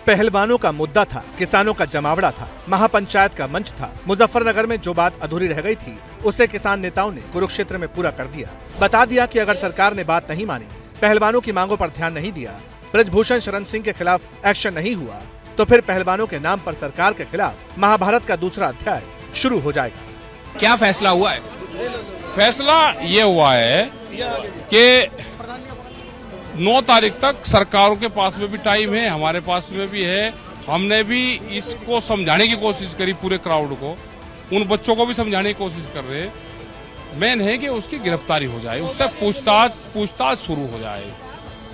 पहलवानों का मुद्दा था, किसानों का जमावड़ा था, महापंचायत का मंच था। मुजफ्फरनगर में जो बात अधूरी रह गई थी उसे किसान नेताओं ने कुरुक्षेत्र में पूरा कर दिया। बता दिया कि अगर सरकार ने बात नहीं मानी, पहलवानों की मांगों पर ध्यान नहीं दिया, ब्रजभूषण शरण सिंह के खिलाफ एक्शन नहीं हुआ, तो फिर पहलवानों के नाम पर सरकार के खिलाफ महाभारत का दूसरा अध्याय शुरू हो जाएगा। क्या फैसला हुआ है? फैसला ये हुआ है कि 9 तारीख तक सरकारों के पास में भी टाइम है, हमारे पास में भी है। हमने भी इसको समझाने की कोशिश करी, पूरे क्राउड को, उन बच्चों को भी समझाने की कोशिश कर रहे हैं। मेन है कि उसकी गिरफ्तारी हो जाए, उससे पूछताछ शुरू हो जाए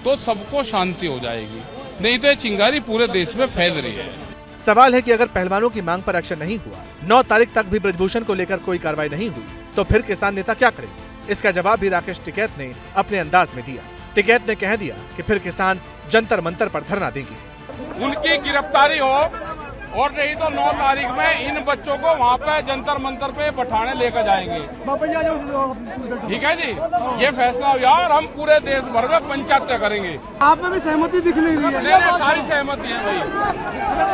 तो सबको शांति हो जाएगी, नहीं तो ये चिंगारी पूरे देश में फैल रही है। सवाल है कि अगर पहलवानों की मांग पर एक्शन नहीं हुआ, 9 तारीख तक भी ब्रजभूषण को लेकर कोई कार्रवाई नहीं हुई, तो फिर किसान नेता क्या करेंगे? इसका जवाब भी राकेश टिकैत ने अपने अंदाज में दिया। टिकैत ने कह दिया कि फिर किसान जंतर मंतर पर धरना देंगे। उनकी गिरफ्तारी हो और नहीं तो 9 तारीख में इन बच्चों को वहाँ पे जंतर मंतर पे बैठाने लेकर जाएंगे। ठीक है जी, ये फैसला हो और हम पूरे देश भर में पंचायत करेंगे। आप में भी सहमति दिख नहीं रही है? सारी सहमति है भाई,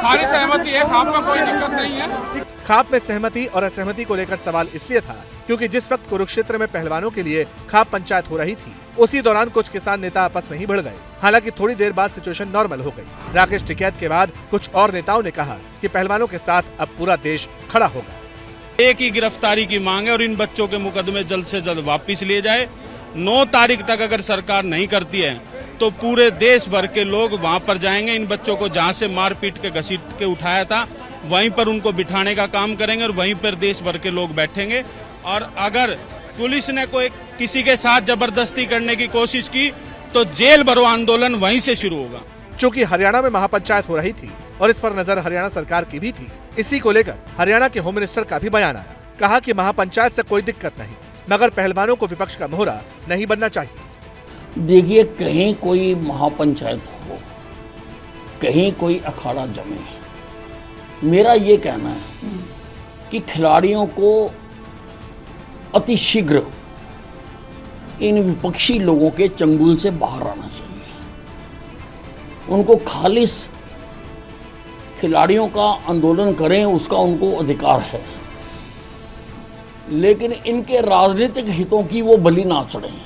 सारी सहमति है, खाप में कोई दिक्कत नहीं है। खाप में सहमति और असहमति को लेकर सवाल इसलिए था क्योंकि जिस वक्त कुरुक्षेत्र में पहलवानों के लिए खाप पंचायत हो रही थी, उसी दौरान कुछ किसान नेता आपस में ही भिड़ गए। हालांकि थोड़ी देर बाद सिचुएशन नॉर्मल हो गई। राकेश टिकैत के बाद कुछ और नेताओं ने कहा कि पहलवानों के साथ अब पूरा देश खड़ा होगा। एक ही गिरफ्तारी की मांग है और इन बच्चों के मुकदमे जल्द से जल्द वापस लिए जाए। 9 तारीख तक अगर सरकार नहीं करती है तो पूरे देश भर के लोग वहां पर जाएंगे। इन बच्चों को जहां से मार पीट के घसीट के उठाया था वहीं पर उनको बिठाने का काम करेंगे और वहीं पर देश भर के लोग बैठेंगे। और अगर पुलिस ने कोई किसी के साथ जबरदस्ती करने की कोशिश की तो जेल भरो आंदोलन वहीं से शुरू होगा। चूंकि हरियाणा में महापंचायत हो रही थी और इस पर नजर हरियाणा सरकार की भी थी, इसी को लेकर हरियाणा के होम मिनिस्टर का भी बयान आया। कहा कि महापंचायत से कोई दिक्कत नहीं, मगर पहलवानों को विपक्ष का मोहरा नहीं बनना चाहिए। देखिए, कहीं कोई महापंचायत हो, कहीं कोई अखाड़ा जमे, मेरा ये कहना है कि खिलाड़ियों को अति शीघ्र इन विपक्षी लोगों के चंगुल से बाहर आना चाहिए। उनको खालिस खिलाड़ियों का आंदोलन करें, उसका उनको अधिकार है, लेकिन इनके राजनीतिक हितों की वो बलि ना चढ़ें।